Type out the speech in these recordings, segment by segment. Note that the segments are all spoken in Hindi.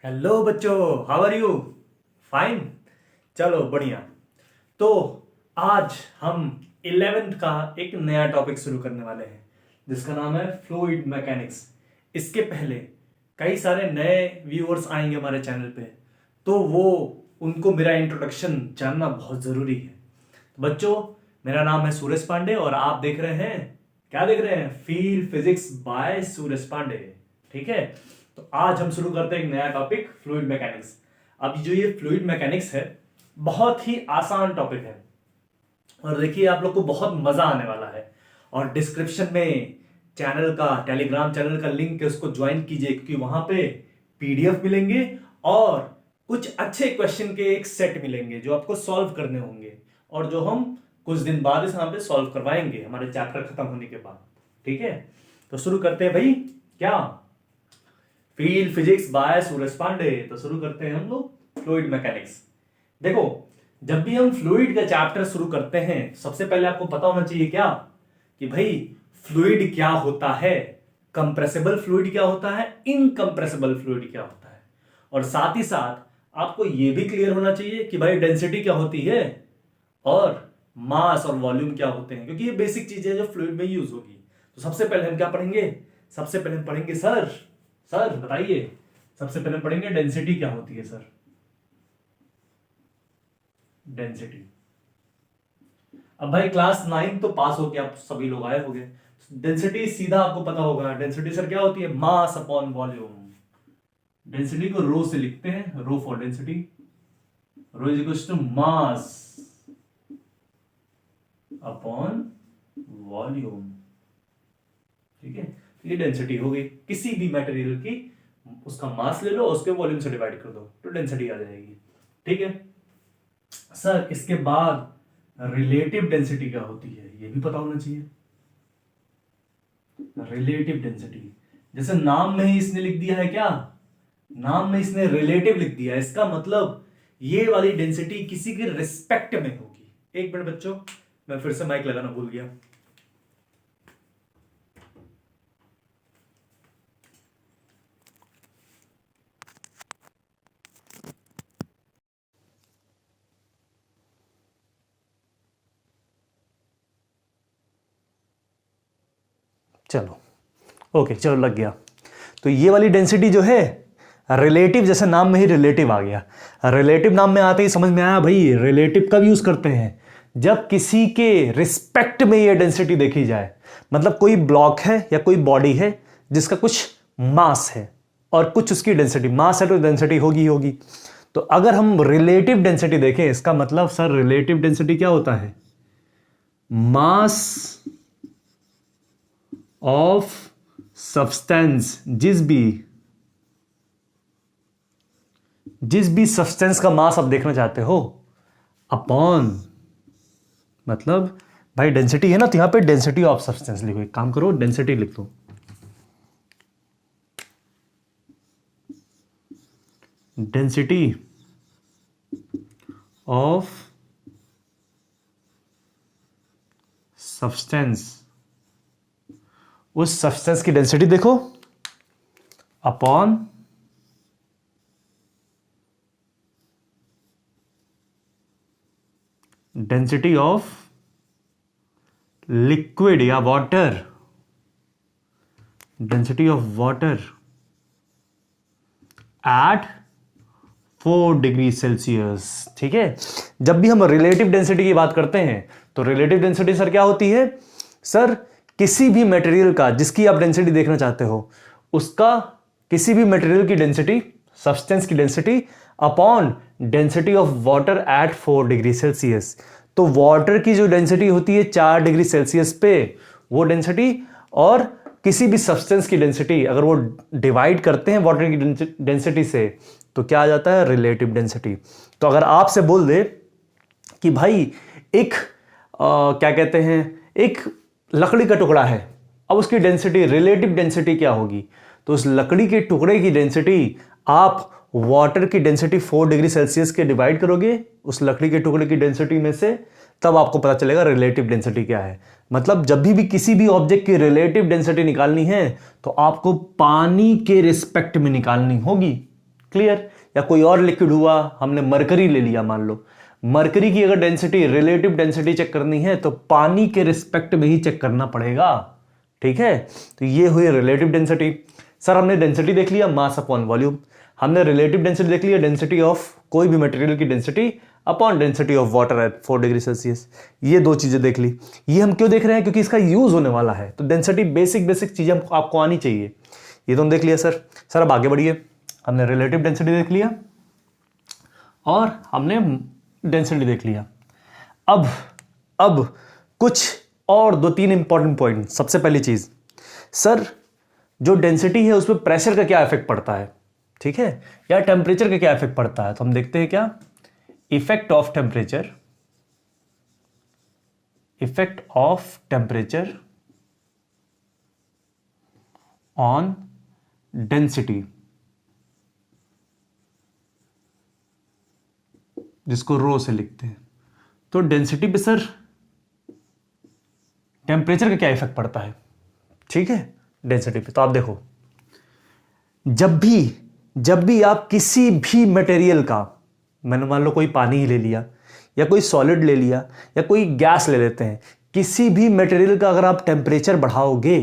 हेलो बच्चों, हाउ आर यू? फाइन। चलो बढ़िया। तो आज हम 11th का एक नया टॉपिक शुरू करने वाले हैं जिसका नाम है फ्लूइड मैकेनिक्स। इसके पहले कई सारे नए व्यूअर्स आएंगे हमारे चैनल पे, तो वो उनको मेरा इंट्रोडक्शन जानना बहुत ज़रूरी है। तो बच्चों, मेरा नाम है सूरज पांडे और आप देख रहे हैं, क्या देख रहे हैं? फील्ड फिजिक्स बाय सूरज पांडे। ठीक है, तो आज हम शुरू करते हैं एक नया टॉपिक, फ्लूइड मैकेनिक्स। अब जो ये फ्लूइड मैकेनिक्स है, बहुत ही आसान टॉपिक है और देखिए आप लोग को बहुत मजा आने वाला है। और डिस्क्रिप्शन में चैनल का, टेलीग्राम चैनल का लिंक है, उसको ज्वाइन कीजिए क्योंकि वहां पे पीडीएफ मिलेंगे और कुछ अच्छे क्वेश्चन के एक सेट मिलेंगे जो आपको सॉल्व करने होंगे और जो हम कुछ दिन बाद इस यहाँ पे सॉल्व करवाएंगे हमारे चैप्टर खत्म होने के बाद। ठीक है, तो शुरू करते हैं भाई। क्या? फील्ड फिजिक्स बाय सूरज पांडे। तो शुरू करते हैं हम लोग फ्लूइड मैकेनिक्स। देखो, जब भी हम फ्लूइड का चैप्टर शुरू करते हैं सबसे पहले आपको पता होना चाहिए क्या, कि भाई फ्लूइड क्या होता है, कंप्रेसिबल फ्लूइड क्या होता है, इनकंप्रेसिबल फ्लूइड क्या होता है। और साथ ही साथ आपको यह भी क्लियर होना चाहिए कि भाई डेंसिटी क्या होती है और मास और वॉल्यूम क्या होते हैं, क्योंकि ये बेसिक चीजें जो फ्लूइड में यूज होगी। तो सबसे पहले हम क्या पढ़ेंगे? सबसे पहले हम पढ़ेंगे सर सर बताइए, सबसे पहले पढ़ेंगे डेंसिटी क्या होती है सर। डेंसिटी। अब भाई क्लास 9 तो पास हो गया, आप सभी लोग आए होंगे। डेंसिटी सीधा आपको पता होगा। डेंसिटी सर क्या होती है? मास अपॉन वॉल्यूम। डेंसिटी को रो से लिखते हैं, rho for density. Rho is equals to mass upon volume. ठीक है, ये डेंसिटी हो गई किसी भी मटेरियल की। उसका मास ले लो, उसके वॉल्यूम से डिवाइड कर दो तो डेंसिटी आ जाएगी। ठीक है सर, इसके बाद रिलेटिव डेंसिटी क्या होती है ये भी पता होना चाहिए। रिलेटिव डेंसिटी, जैसे नाम में ही इसने लिख दिया है, क्या नाम में इसने रिलेटिव लिख दिया है, इसका मतलब ये वाली डेंसिटी किसी के रिस्पेक्ट में होगी। एक मिनट बच्चों, मैं फिर से माइक लगाना भूल गया। चलो ओके, चलो लग गया। तो ये वाली डेंसिटी जो है रिलेटिव, जैसे नाम में ही रिलेटिव आ गया। रिलेटिव नाम में आते ही समझ में आया भाई, रिलेटिव कब यूज करते हैं? जब किसी के रिस्पेक्ट में ये डेंसिटी देखी जाए। मतलब कोई ब्लॉक है या कोई बॉडी है जिसका कुछ मास है और कुछ उसकी डेंसिटी, मास है तो डेंसिटी होगी ही होगी। तो अगर हम रिलेटिव डेंसिटी देखें, इसका मतलब सर रिलेटिव डेंसिटी क्या होता है? मास ऑफ सब्सटेंस, जिस भी सब्सटेंस का मास आप देखना चाहते हो, अपॉन, मतलब भाई डेंसिटी है ना, तो यहां पे डेंसिटी ऑफ सब्सटेंस लिखो। एक काम करो, डेंसिटी लिख दो। डेंसिटी ऑफ सब्सटेंस, उस सब्सटेंस की डेंसिटी देखो अपॉन डेंसिटी ऑफ लिक्विड या water, density of water at 4 degree Celsius. ठीक है, जब भी हम रिलेटिव डेंसिटी की बात करते हैं तो रिलेटिव डेंसिटी सर क्या होती है? सर किसी भी मटेरियल का जिसकी आप डेंसिटी देखना चाहते हो, उसका किसी भी मटेरियल की डेंसिटी, सब्सटेंस की density upon density of water at 4 degree Celsius. तो वाटर की जो डेंसिटी होती है 4 डिग्री सेल्सियस पे, वो डेंसिटी, और किसी भी सब्सटेंस की डेंसिटी अगर वो डिवाइड करते हैं वाटर की डेंसिटी से, तो क्या आ जाता है? Relative density. तो अगर आपसे बोल दे कि भाई एक क्या कहते हैं, एक लकड़ी का टुकड़ा है, अब उसकी डेंसिटी, रिलेटिव डेंसिटी क्या होगी? तो उस लकड़ी के टुकड़े की डेंसिटी आप वाटर की डेंसिटी 4 डिग्री सेल्सियस के डिवाइड करोगे उस लकड़ी के टुकड़े की डेंसिटी में से, तब आपको पता चलेगा रिलेटिव डेंसिटी क्या है। मतलब जब भी किसी भी ऑब्जेक्ट की रिलेटिव डेंसिटी निकालनी है तो आपको पानी के रिस्पेक्ट में निकालनी होगी। क्लियर। या कोई और लिक्विड हुआ, हमने मरकरी ले लिया, मान लो मरकरी की अगर डेंसिटी, रिलेटिव डेंसिटी चेक करनी है तो पानी के रिस्पेक्ट में ही चेक करना पड़ेगा, ठीक है। तो ये हुई रिलेटिव डेंसिटी। सर हमने डेंसिटी देख लिया, मास अपॉन वॉल्यूम। हमने रिलेटिव डेंसिटी देख लिया, डेंसिटी ऑफ कोई भी मटेरियल की density upon density of water at 4 degree Celsius. ये दो चीजें देख ली। ये हम क्यों देख रहे हैं? क्योंकि इसका यूज होने वाला है, तो डेंसिटी बेसिक चीजें आपको आनी चाहिए। ये तो हम देख लिया सर। सर अब आगे बढ़िए, हमने रिलेटिव डेंसिटी देख लिया और हमने डेंसिटी देख लिया। अब कुछ और 2-3 इंपॉर्टेंट पॉइंट। सबसे पहली चीज, सर जो डेंसिटी है उसमें प्रेशर का क्या इफेक्ट पड़ता है, ठीक है, या टेम्परेचर का क्या इफेक्ट पड़ता है? तो हम देखते हैं क्या, effect of temperature on density, जिसको रो से लिखते हैं। तो डेंसिटी पे सर टेम्परेचर का क्या इफेक्ट पड़ता है, ठीक है, डेंसिटी पे। तो आप देखो, जब भी आप किसी भी मटेरियल का, मैंने मान लो कोई पानी ही ले लिया या कोई सॉलिड ले लिया या कोई गैस ले लेते हैं, किसी भी मटेरियल का अगर आप टेम्परेचर बढ़ाओगे,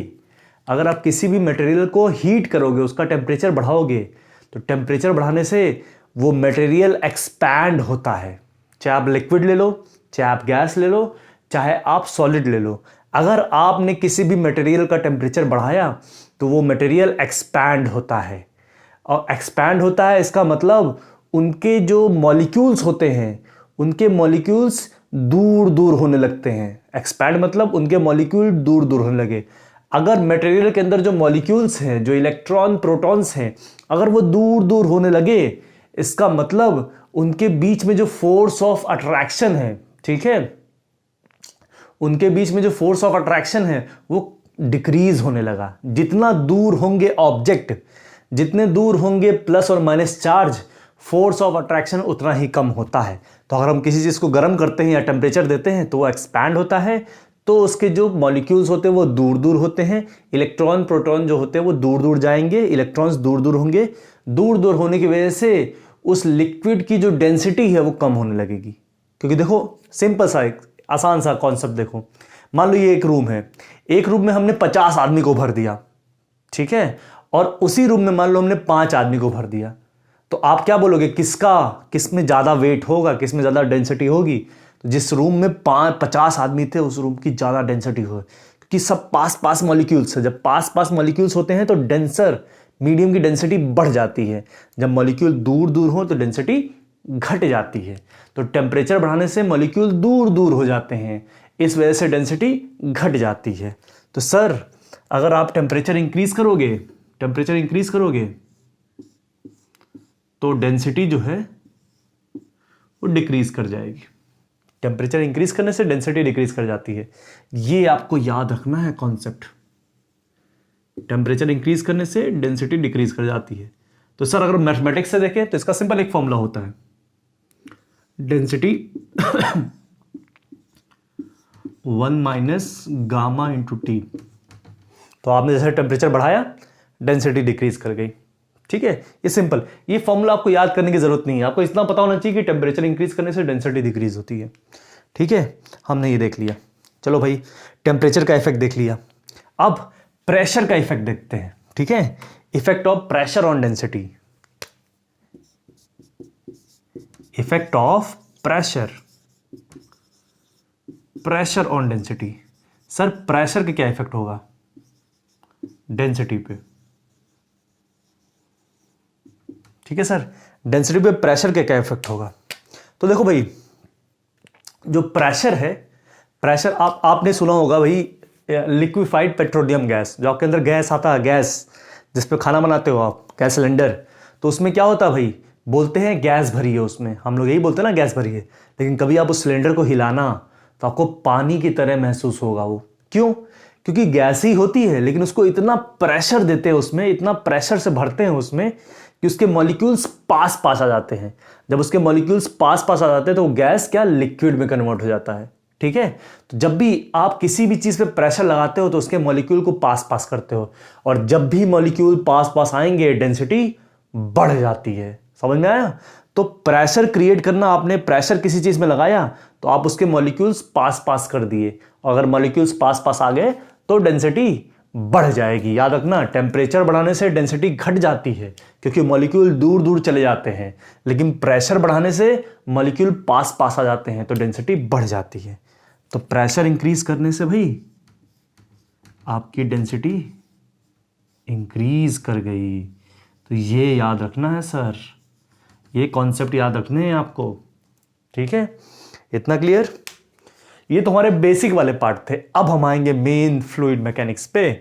अगर आप किसी भी मटेरियल को हीट करोगे, उसका टेम्परेचर बढ़ाओगे, तो टेम्परेचर बढ़ाने से वो मटेरियल एक्सपैंड होता है। चाहे आप लिक्विड ले लो, चाहे आप गैस ले लो, चाहे आप सॉलिड ले लो, अगर आपने किसी भी मटेरियल का टेम्परेचर बढ़ाया तो वो मटेरियल एक्सपैंड होता है। और एक्सपैंड होता है इसका मतलब उनके जो मॉलिक्यूल्स होते हैं, उनके मॉलिक्यूल्स दूर दूर होने लगते हैं। एक्सपैंड मतलब उनके मॉलिक्यूल दूर दूर होने लगे। अगर मटेरियल के अंदर जो मॉलिक्यूल्स हैं, जो इलेक्ट्रॉन प्रोटॉन्स हैं, अगर वो दूर दूर होने लगे, इसका मतलब उनके बीच में जो फोर्स ऑफ अट्रैक्शन है, ठीक है, उनके बीच में जो फोर्स ऑफ अट्रैक्शन है वो डिक्रीज होने लगा। जितना दूर होंगे ऑब्जेक्ट, जितने दूर होंगे प्लस और minus charge, force of attraction उतना ही कम होता है। तो अगर हम किसी चीज को गर्म करते हैं या टेम्परेचर देते हैं तो वो एक्सपैंड होता है, तो उसके जो मॉलिक्यूल्स होते हैं वो दूर दूर होते हैं, इलेक्ट्रॉन प्रोटॉन जो होते हैं वो दूर दूर जाएंगे, इलेक्ट्रॉन्स दूर दूर होंगे। दूर दूर होने की वजह से उस लिक्विड की जो डेंसिटी है वो कम होने लगेगी। क्योंकि देखो सिंपल सा एक आसान सा कॉन्सेप्ट देखो, मान लो ये एक रूम है, एक रूम में हमने 50 आदमी को भर दिया, ठीक है, और उसी रूम में मान लो हमने 5 आदमी को भर दिया, तो आप क्या बोलोगे, किसमें ज्यादा वेट होगा, किसमें ज्यादा डेंसिटी होगी? तो जिस रूम में 50 आदमी थे उस रूम की ज्यादा डेंसिटी हो, क्योंकि सब पास पास मॉलिक्यूल्स है। जब पास पास मॉलिक्यूल्स होते हैं तो डेंसर मीडियम की डेंसिटी बढ़ जाती है, जब मॉलिक्यूल दूर दूर हो तो डेंसिटी घट जाती है। तो टेम्परेचर बढ़ाने से मॉलिक्यूल दूर दूर हो जाते हैं, इस वजह से डेंसिटी घट जाती है। तो सर अगर आप टेम्परेचर इंक्रीज करोगे तो डेंसिटी जो है वो डिक्रीज कर जाएगी। टेम्परेचर इंक्रीज करने से डेंसिटी डिक्रीज कर जाती है। ये आपको याद रखना है कॉन्सेप्ट, टेम्परेचर इंक्रीज करने से डेंसिटी डिक्रीज कर जाती है। तो सर अगर मैथमेटिक्स से देखें तो इसका सिंपल एक फॉर्मूला होता है, density 1 minus gamma into T. तो आपने जैसे टेम्परेचर बढ़ाया डेंसिटी डिक्रीज कर गई, ठीक है। ये सिंपल, ये फॉर्मूला आपको याद करने की जरूरत नहीं है, आपको इतना पता होना चाहिए कि टेम्परेचर इंक्रीज करने से डेंसिटी डिक्रीज होती है, ठीक है। हमने ये देख लिया। चलो भाई, टेम्परेचर का इफेक्ट देख लिया, अब प्रेशर का इफेक्ट देखते हैं, ठीक है। Effect of pressure on density, effect of pressure on density. Sir pressure का क्या इफेक्ट होगा डेंसिटी पे, ठीक है सर, डेंसिटी पे प्रेशर का क्या इफेक्ट होगा? तो देखो भाई, जो प्रेशर है, प्रेशर आपने सुना होगा भाई, लिक्विफाइड पेट्रोलियम गैस, जो आपके अंदर गैस आता है, गैस जिस पे खाना बनाते हो आप, गैस सिलेंडर, तो उसमें क्या होता है भाई, बोलते हैं गैस भरी है उसमें, हम लोग यही बोलते हैं ना गैस भरी है, लेकिन कभी आप उस सिलेंडर को हिलाना तो आपको पानी की तरह महसूस होगा वो। क्यों? क्योंकि गैस ही होती है, लेकिन उसको इतना प्रेशर देते हैं उसमें, इतना प्रेशर से भरते हैं उसमें कि उसके मॉलिक्यूल्स पास पास आ जाते हैं। जब उसके मॉलिक्यूल्स पास पास आ जाते हैं तो वो गैस क्या लिक्विड में कन्वर्ट हो जाता है, ठीक है। तो जब भी आप किसी भी चीज पे प्रेशर लगाते हो तो उसके मॉलिक्यूल को पास पास करते हो, और जब भी मॉलिक्यूल पास पास आएंगे डेंसिटी बढ़ जाती है। समझ में आया? तो प्रेशर क्रिएट करना, आपने प्रेशर किसी चीज में लगाया तो आप उसके मॉलिक्यूल्स पास पास कर दिए, और अगर मॉलिक्यूल्स पास पास आ गए तो डेंसिटी बढ़ जाएगी। याद रखना, टेम्परेचर बढ़ाने से डेंसिटी घट जाती है क्योंकि मॉलिक्यूल दूर दूर चले जाते हैं, लेकिन प्रेशर बढ़ाने से मॉलिक्यूल पास पास आ जाते हैं तो डेंसिटी बढ़ जाती है। तो प्रेशर इंक्रीज करने से भाई आपकी डेंसिटी इंक्रीज कर गई। तो ये याद रखना है सर, ये कॉन्सेप्ट याद रखने हैं आपको। ठीक है, इतना क्लियर? ये तो हमारे बेसिक वाले पार्ट थे। अब हम आएंगे मेन फ्लूइड मैकेनिक्स पे।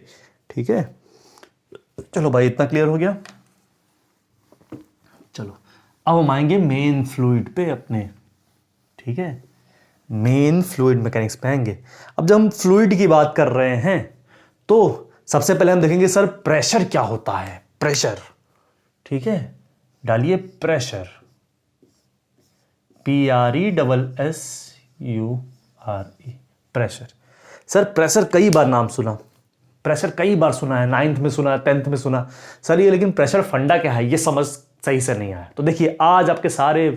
ठीक है, चलो भाई इतना क्लियर हो गया। चलो अब हम आएंगे मेन फ्लूइड पे अपने। ठीक है, मेन फ्लूइड मैकेनिक्स पे आएंगे। अब जब हम फ्लूइड की बात कर रहे हैं तो सबसे पहले हम देखेंगे सर प्रेशर क्या होता है। प्रेशर, ठीक है, डालिए pressure, PRESSURE, pressure. Sir pressure कई बार नाम सुना, प्रेशर कई बार सुना है, 9th में सुना, 10th में सुना सर ये, लेकिन प्रेशर फंडा क्या है ये समझ सही से नहीं आया। तो देखिए आज आपके सारे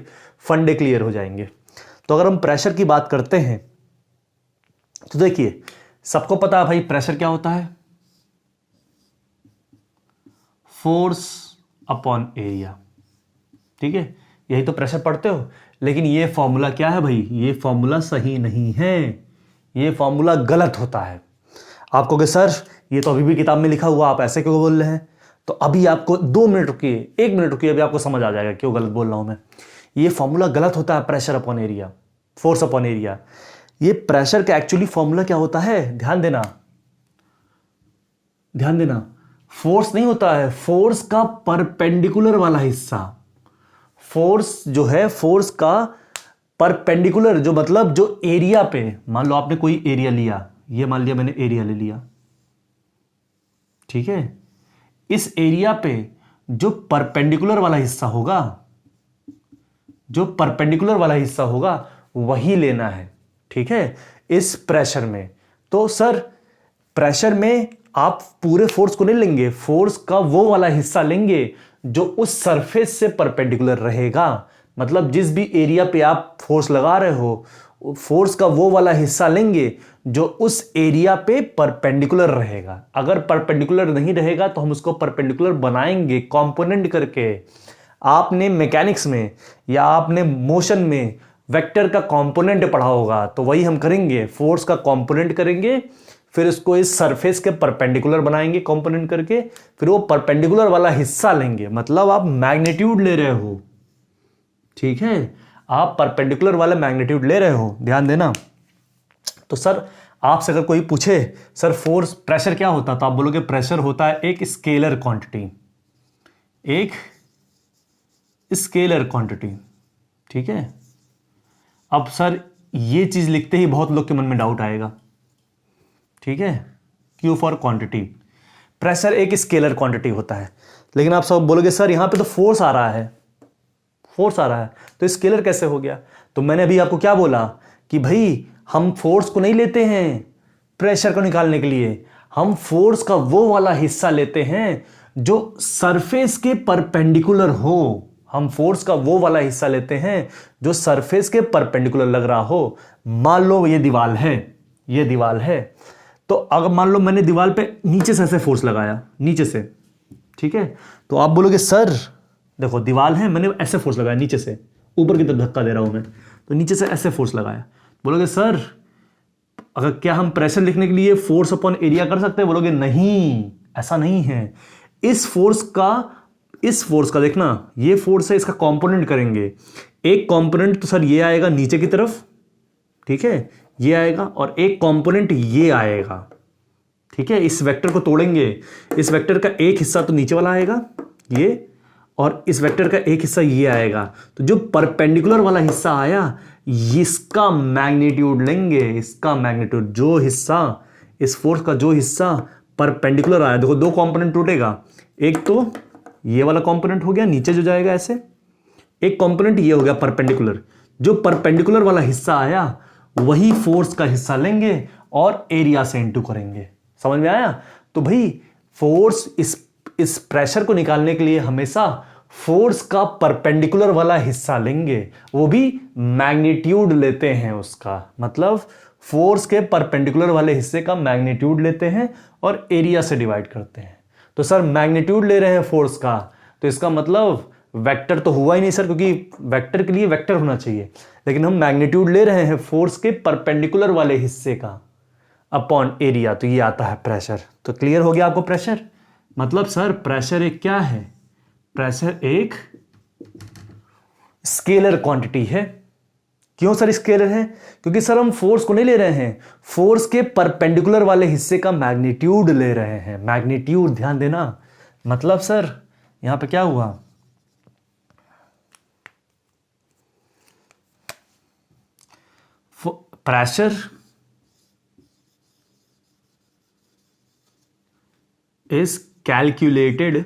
फंडे क्लियर हो जाएंगे। तो अगर हम प्रेशर की बात करते हैं तो देखिए सबको पता है भाई प्रेशर क्या होता है, फोर्स अपॉन एरिया। ठीक है, यही तो प्रेशर पढ़ते हो। लेकिन ये फॉर्मूला क्या है भाई, ये फॉर्मूला सही नहीं है, ये फॉर्मूला गलत होता है। आप कहोगे सर ये तो अभी भी किताब में लिखा हुआ, आप ऐसे क्यों बोल रहे हैं? तो अभी आपको 2 मिनट रुकिए, 1 मिनट रुकिए, अभी आपको समझ आ जाएगा क्यों गलत बोल रहा हूं मैं। ये फॉर्मूला गलत होता है, pressure upon area, force upon area. ये प्रेशर का एक्चुअली फॉर्मूला क्या होता है, ध्यान देना, ध्यान देना, फोर्स नहीं होता है, फोर्स का परपेंडिकुलर वाला हिस्सा। फोर्स जो है, फोर्स का परपेंडिकुलर, जो मतलब जो एरिया पे, मान लो आपने कोई एरिया लिया, ये मान लिया मैंने एरिया ले लिया, ठीक है, इस एरिया पे जो परपेंडिकुलर वाला हिस्सा होगा, जो परपेंडिकुलर वाला हिस्सा होगा वही लेना है। ठीक है, इस प्रेशर में। तो सर प्रेशर में आप पूरे फोर्स को नहीं लेंगे, फोर्स का वो वाला हिस्सा लेंगे जो उस सरफेस से परपेंडिकुलर रहेगा। मतलब जिस भी एरिया पे आप फोर्स लगा रहे हो, फोर्स का वो वाला हिस्सा लेंगे जो उस एरिया पे परपेंडिकुलर रहेगा। अगर परपेंडिकुलर नहीं रहेगा तो हम उसको परपेंडिकुलर बनाएंगे कंपोनेंट करके। आपने मैकेनिक्स में या आपने मोशन में वेक्टर का कंपोनेंट पढ़ा होगा, तो वही हम करेंगे, फोर्स का कंपोनेंट करेंगे, फिर इसको इस सरफेस के परपेंडिकुलर बनाएंगे कंपोनेंट करके, फिर वो परपेंडिकुलर वाला हिस्सा लेंगे। मतलब आप मैग्नीट्यूड ले रहे हो, ठीक है, आप परपेंडिकुलर वाला मैग्नीट्यूड ले रहे हो, ध्यान देना। तो सर आपसे अगर कोई पूछे सर फोर्स प्रेशर क्या होता, तो आप बोलोगे प्रेशर होता है एक स्केलर क्वांटिटी, एक स्केलर क्वांटिटी। ठीक है, अब सर ये चीज लिखते ही बहुत लोग के मन में डाउट आएगा, ठीक है, Q फॉर क्वांटिटी, प्रेशर एक स्केलर क्वांटिटी होता है। लेकिन आप सब बोलोगे सर यहां पे तो फोर्स आ रहा है, फोर्स आ रहा है, तो स्केलर कैसे हो गया? तो मैंने अभी आपको क्या बोला कि भाई हम फोर्स को नहीं लेते हैं प्रेशर को निकालने के लिए, हम फोर्स का वो वाला हिस्सा लेते हैं जो सरफेस के परपेंडिकुलर हो। हम फोर्स का वो वाला हिस्सा लेते हैं जो सरफेस के परपेंडिकुलर लग रहा हो। मान लो ये दीवार है, ये दीवार है, तो अगर मान लो मैंने दीवार पे नीचे से ऐसे फोर्स लगाया, नीचे से, ठीक है, तो आप बोलोगे सर देखो दीवार है, मैंने ऐसे फोर्स लगाया नीचे से, ऊपर की तरफ धक्का दे रहा हूं मैं, तो नीचे से ऐसे फोर्स लगाया। बोलोगे सर अगर क्या हम प्रेशर लिखने के लिए फोर्स अपॉन एरिया कर सकते हैं? बोलोगे नहीं, ऐसा नहीं है। इस फोर्स का देखना, ये फोर्स है, इसका कंपोनेंट करेंगे। एक कंपोनेंट तो सर ये आएगा नीचे की तरफ, ठीक है, ये आएगा, और एक कंपोनेंट ये आएगा, ठीक है। इस वेक्टर को तोड़ेंगे, इस वेक्टर का एक हिस्सा तो नीचे वाला आएगा ये, और इस वेक्टर का एक हिस्सा ये आएगा। तो जो परपेंडिकुलर वाला हिस्सा आया, इसका मैग्नीट्यूड लेंगे, इसका मैग्नीट्यूड, जो हिस्सा, इस फोर्स का जो हिस्सा परपेंडिकुलर आया, देखो दो कंपोनेंट टूटेगा, एक तो ये वाला कंपोनेंट हो गया नीचे जो जाएगा ऐसे, एक कंपोनेंट ये हो गया परपेंडिकुलर। जो परपेंडिकुलर वाला हिस्सा आया वही फोर्स का हिस्सा लेंगे और एरिया से इनटू करेंगे। समझ में आया? तो भाई फोर्स, इस प्रेशर को निकालने के लिए हमेशा फोर्स का परपेंडिकुलर वाला हिस्सा लेंगे, वो भी मैग्नीट्यूड लेते हैं उसका, मतलब फोर्स के परपेंडिकुलर वाले हिस्से का मैग्नीट्यूड लेते हैं और एरिया से डिवाइड करते हैं। तो सर मैग्नीट्यूड ले रहे हैं फोर्स का, तो इसका मतलब वेक्टर तो हुआ ही नहीं सर, क्योंकि वेक्टर के लिए वेक्टर होना चाहिए, लेकिन हम मैग्नीट्यूड ले रहे हैं फोर्स के परपेंडिकुलर वाले हिस्से का अपॉन एरिया, तो ये आता है प्रेशर। तो क्लियर हो गया आपको प्रेशर? मतलब सर प्रेशर एक क्या है? प्रेशर एक स्केलर क्वांटिटी है। क्यों सर स्केलर है? क्योंकि सर हम फोर्स को नहीं ले रहे हैं, फोर्स के परपेंडिकुलर वाले हिस्से का मैग्नीट्यूड ले रहे हैं। मैग्नीट्यूड ध्यान देना, मतलब सर यहां पे क्या हुआ, pressure is calculated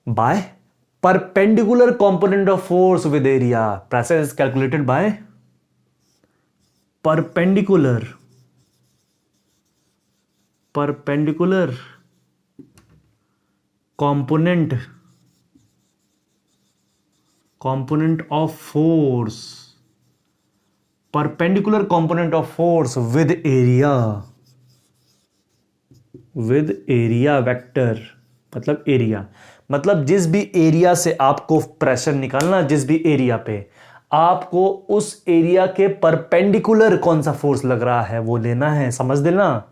by perpendicular component of force with area. Pressure is calculated by perpendicular component of force, perpendicular component of force with area vector, मतलब एरिया, मतलब जिस भी एरिया से आपको प्रेशर निकालना, जिस भी एरिया पे आपको उस एरिया के परपेंडिकुलर कौन सा फोर्स लग रहा है वो लेना है। समझ देना,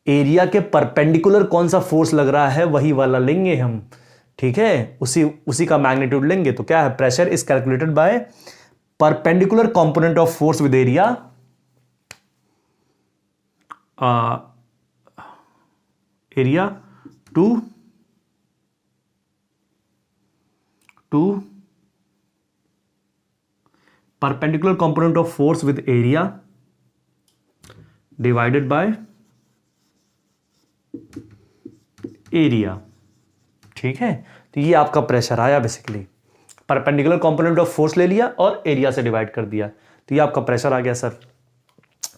एरिया के परपेंडिकुलर कौन सा फोर्स लग रहा है वही वाला लेंगे हम, ठीक है, उसी का मैग्नीट्यूड लेंगे। तो क्या है, pressure is calculated by perpendicular component of force with area to perpendicular component of force with area divided by area। ठीक है, तो ये आपका प्रेशर आया basically, perpendicular component of force ले लिया और एरिया से डिवाइड कर दिया, तो ये आपका प्रेशर आ गया सर।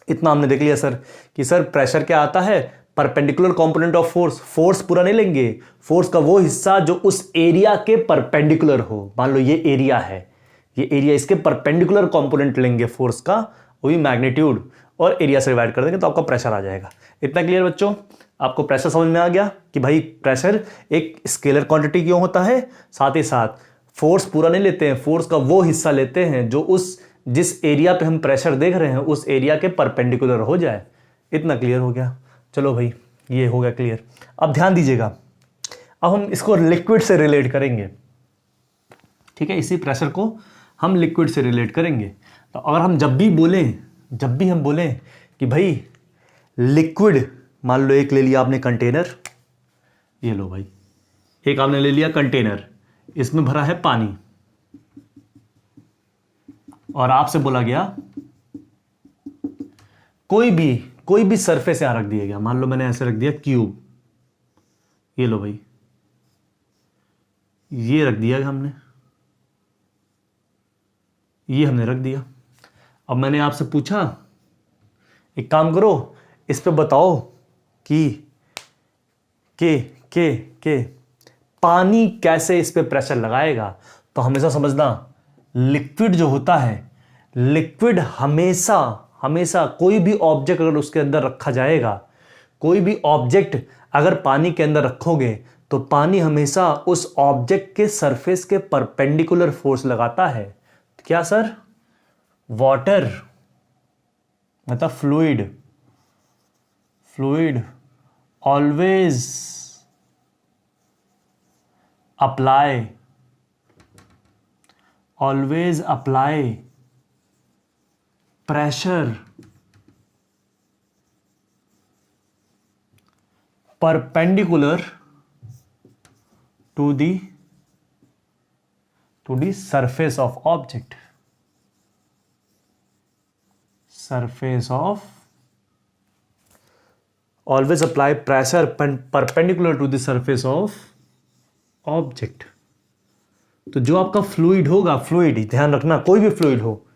इतना हमने देख लिया सर कि सर प्रेशर क्या आता है, perpendicular component of force. Force पूरा नहीं लेंगे, फोर्स का वो हिस्सा जो उस एरिया के परपेंडिकुलर हो। मान लो ये एरिया है, ये एरिया, इसके परपेंडिकुलर कंपोनेंट लेंगे फोर्स का, वो भी मैग्नीट्यूड, और एरिया से डिवाइड कर देंगे तो आपका प्रेशर आ जाएगा। इतना क्लियर बच्चों? आपको प्रेशर समझ में आ गया कि भाई प्रेशर एक स्केलर क्वांटिटी क्यों होता है, साथ ही साथ फोर्स पूरा नहीं लेते हैं, फोर्स का वो हिस्सा लेते हैं जो जिस एरिया पे हम प्रेशर देख रहे हैं उस एरिया के परपेंडिकुलर हो जाए। इतना क्लियर हो गया? चलो भाई ये हो गया क्लियर। अब ध्यान दीजिएगा, अब हम इसको लिक्विड से रिलेट करेंगे, ठीक है, इसी प्रेशर को हम लिक्विड से रिलेट करेंगे। तो अगर हम जब भी हम बोलें कि भाई लिक्विड, मान लो एक ले लिया आपने कंटेनर, ये लो भाई एक आपने ले लिया कंटेनर, इसमें भरा है पानी, और आपसे बोला गया कोई भी सरफेस यहां रख दिया गया, मान लो मैंने ऐसे रख दिया क्यूब, ये लो भाई ये रख दिया हमने, ये हमने रख दिया। अब मैंने आपसे पूछा एक काम करो, इस पे बताओ कि पानी कैसे इस पे प्रेशर लगाएगा। तो हमेशा समझना, लिक्विड जो होता है, लिक्विड हमेशा कोई भी ऑब्जेक्ट अगर उसके अंदर रखा जाएगा, कोई भी ऑब्जेक्ट अगर पानी के अंदर रखोगे तो पानी हमेशा उस ऑब्जेक्ट के सरफेस के परपेंडिकुलर फोर्स लगाता है। क्या सर? वाटर मतलब fluid always apply pressure perpendicular to the surface of object, always apply pressure perpendicular to the surface of object, तो जो आपका फ्लूइड होगा, फ्लूइड ध्यान रखना, कोई भी फ्लूइड हो,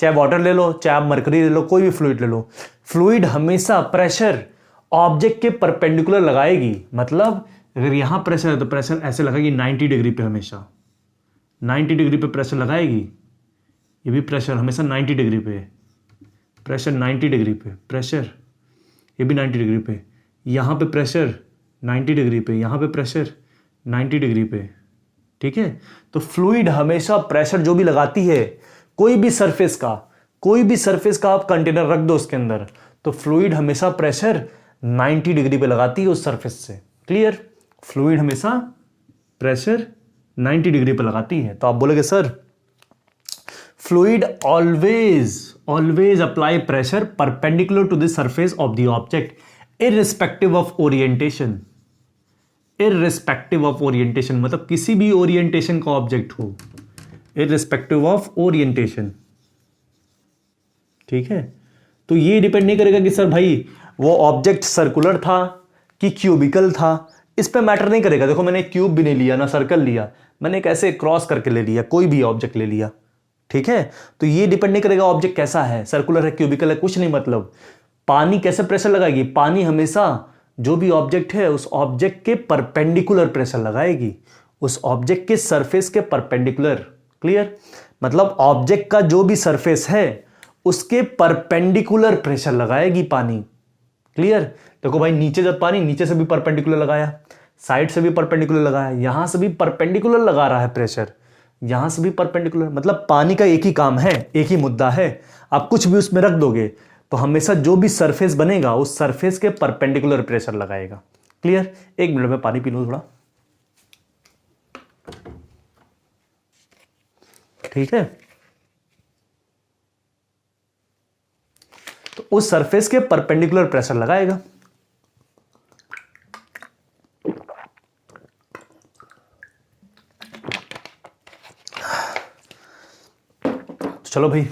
चाहे वाटर ले लो, चाहे आप मरकरी ले लो, कोई भी फ्लूइड ले लो, फ्लूइड हमेशा प्रेशर ऑब्जेक्ट के परपेंडिकुलर लगाएगी। मतलब अगर यहां प्रेशर है तो प्रेशर ऐसे लगाएगी 90 डिग्री पे, हमेशा 90 डिग्री पे प्रेशर लगाएगी। ये भी प्रेशर हमेशा 90 डिग्री पे, प्रेशर 90 डिग्री पे, प्रेशर ये भी 90 डिग्री पे, यहाँ पे प्रेशर 90 डिग्री पे, यहाँ पे प्रेशर 90 डिग्री पे। ठीक है, तो फ्लूइड हमेशा प्रेशर जो भी लगाती है, कोई भी सरफेस का आप कंटेनर रख दो उसके अंदर, तो फ्लूइड हमेशा प्रेशर 90 डिग्री पे लगाती है उस सरफेस से। क्लियर, फ्लूइड हमेशा प्रेशर 90 डिग्री पे लगाती है। तो आप बोलोगे sir fluid always apply pressure perpendicular to the surface of the object irrespective of orientation. Irrespective of orientation मतलब किसी भी ओरिएंटेशन का ऑब्जेक्ट हो, इररिस्पेक्टिव ऑफ ओरिएंटेशन। ठीक है, तो ये डिपेंड नहीं करेगा कि सर भाई वो ऑब्जेक्ट सर्कुलर था कि क्यूबिकल था, इस पे मैटर नहीं करेगा। देखो मैंने क्यूब भी नहीं लिया ना सर्कल लिया, मैंने एक ऐसे क्रॉस करके ले लिया, कोई भी ऑब्जेक्ट ले लिया। ठीक है, तो ये डिपेंड नहीं करेगा ऑब्जेक्ट कैसा है, सर्कुलर है, क्यूबिकल है, कुछ नहीं। मतलब पानी कैसे प्रेशर लगाएगी, पानी हमेशा जो भी ऑब्जेक्ट है उस ऑब्जेक्ट के परपेंडिकुलर प्रेशर लगाएगी, उस ऑब्जेक्ट के सरफेस के परपेंडिकुलर। क्लियर, मतलब ऑब्जेक्ट का जो भी सरफेस है उसके परपेंडिकुलर प्रेशर लगाएगी पानी। क्लियर, देखो भाई नीचे जब पानी नीचे से भी परपेंडिकुलर लगाया, साइड से भी परपेंडिकुलर लगाया, यहां से भी परपेंडिकुलर लगा रहा है प्रेशर, यहां से भी परपेंडिकुलर। मतलब पानी का एक ही काम है, एक ही मुद्दा है, आप कुछ भी उसमें रख दोगे तो हमेशा जो भी सरफेस बनेगा उस सरफेस के परपेंडिकुलर प्रेशर लगाएगा। क्लियर, एक मिनट में पानी पी लूं थोड़ा। ठीक है, तो उस सरफेस के परपेंडिकुलर प्रेशर लगाएगा। चलो भाई,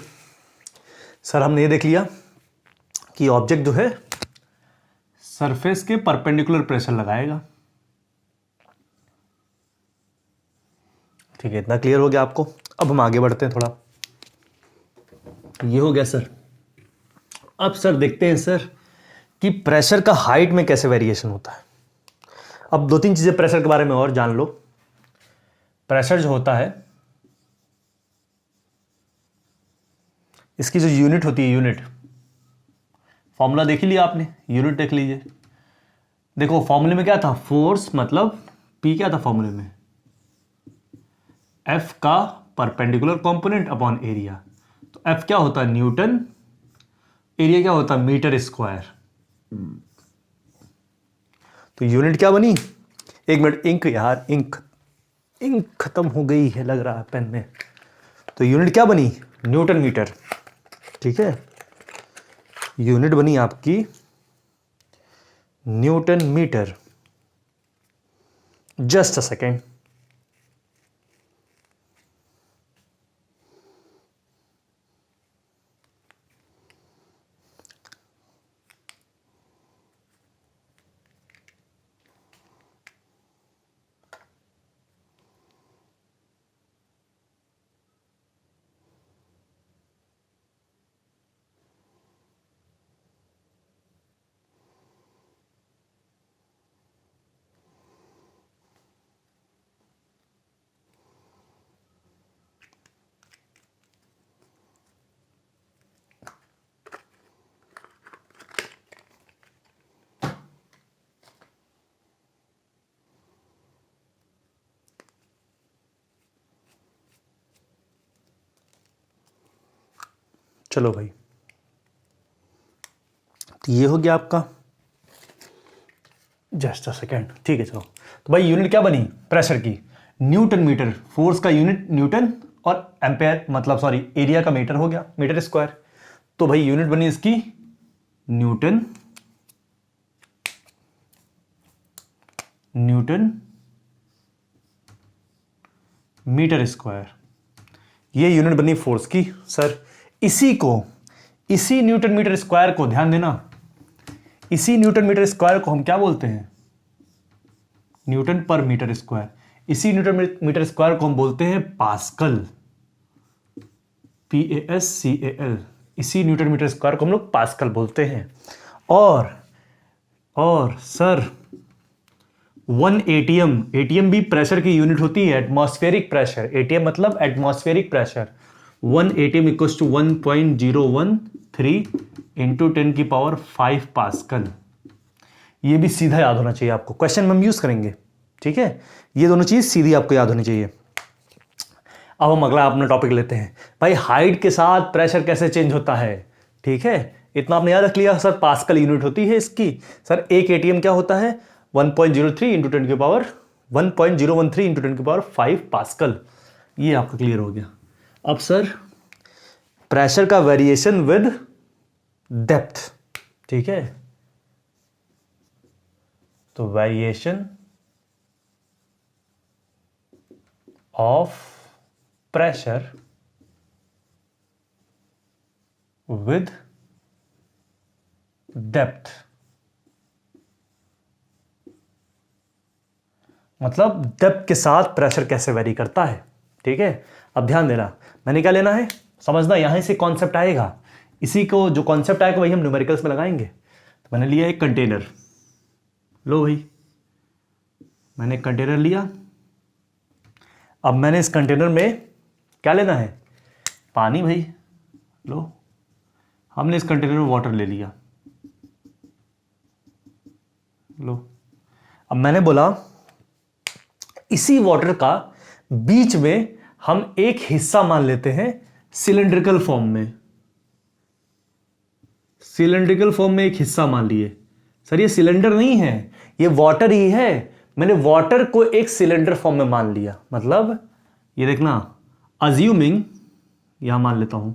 सर हमने ये देख लिया कि ऑब्जेक्ट जो है सरफेस के परपेंडिकुलर प्रेशर लगाएगा। ठीक है, इतना क्लियर हो गया आपको। अब हम आगे बढ़ते हैं थोड़ा। ये हो गया सर। अब सर देखते हैं सर कि प्रेशर का हाइट में कैसे वेरिएशन होता है। अब दो तीन चीजें प्रेशर के बारे में और जान लो। प्रेशर जो होता है, इसकी जो यूनिट होती है, यूनिट फॉर्मूला देख ही लिया आपने, यूनिट देख लीजिए। देखो फॉर्मूले में क्या था, फोर्स मतलब पी क्या था फॉर्मूले में, एफ का परपेंडिकुलर कंपोनेंट अपॉन एरिया। तो एफ क्या होता है न्यूटन, एरिया क्या होता है मीटर स्क्वायर। तो यूनिट क्या बनी, एक मिनट, इंक यार, इंक खत्म हो गई है लग रहा है पेन में। तो यूनिट क्या बनी, न्यूटन मीटर। ठीक है, यूनिट बनी आपकी newton metre. Just a second. चलो भाई, तो ये हो गया आपका, जस्ट अ सेकेंड। ठीक है, चलो तो भाई यूनिट क्या बनी प्रेशर की, न्यूटन मीटर। फोर्स का यूनिट न्यूटन और एम्पेयर मतलब सॉरी एरिया का मीटर हो गया, मीटर स्क्वायर। तो भाई यूनिट बनी इसकी न्यूटन मीटर स्क्वायर। ये यूनिट बनी फोर्स की। सर इसी न्यूटन मीटर स्क्वायर को, ध्यान देना, इसी न्यूटन मीटर स्क्वायर को हम क्या बोलते हैं, न्यूटन पर मीटर स्क्वायर। इसी न्यूटन मीटर स्क्वायर को हम बोलते हैं पास्कल, PASCAL। इसी न्यूटन मीटर स्क्वायर को हम लोग पास्कल बोलते हैं। और सर 1 ATM, ATM भी प्रेशर की यूनिट होती है, एटमॉस्फेरिक प्रेशर। ATM मतलब atmospheric pressure. 1 ATM equals to 1.013 into 10⁵ pascal. ये भी सीधा याद होना चाहिए आपको, क्वेश्चन में हम यूज करेंगे, ठीक है। ये दोनों चीज सीधी आपको याद होनी चाहिए। अब हम अगला अपना टॉपिक लेते हैं भाई, हाइट के साथ प्रेशर कैसे चेंज होता है, ठीक है। इतना आपने याद रख लिया सर, पास्कल यूनिट होती है इसकी। सर एक ATM क्या होता है, 1.03 इंटू 10⁻1.013 इंटू 10⁵ पास्कल। ये आपका क्लियर हो गया। अब सर प्रेशर का वेरिएशन विद डेप्थ, ठीक है। तो variation of pressure with depth, मतलब डेप्थ के साथ प्रेशर कैसे वेरी करता है, ठीक है। अब ध्यान देना, मैंने क्या लेना है समझना, यहां से कॉन्सेप्ट आएगा, इसी को जो कॉन्सेप्ट आएगा वही हम न्यूमेरिकल्स में लगाएंगे। तो मैंने लिया एक कंटेनर, लो भाई मैंने कंटेनर लिया। अब मैंने इस कंटेनर में क्या लेना है, पानी भाई, लो हमने इस कंटेनर में वाटर ले लिया, लो। अब मैंने बोला इसी वाटर का बीच में हम एक हिस्सा मान लेते हैं सिलेंड्रिकल फॉर्म में, सिलेंड्रिकल फॉर्म में एक हिस्सा मान लिए। सर ये सिलेंडर नहीं है, ये वाटर ही है। मैंने वाटर को एक सिलेंडर फॉर्म में मान लिया, मतलब ये देखना, अज्यूमिंग, यहां मान लेता हूं,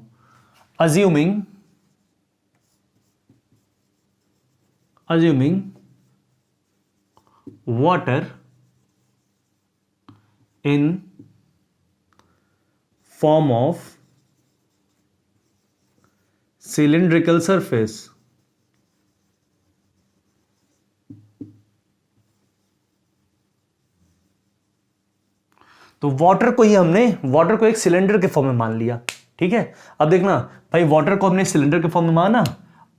assuming water in form of cylindrical surface, तो वाटर को ही हमने, वाटर को एक सिलेंडर के फॉर्म में मान लिया, ठीक है। अब देखना भाई, वाटर को हमने सिलेंडर के फॉर्म में माना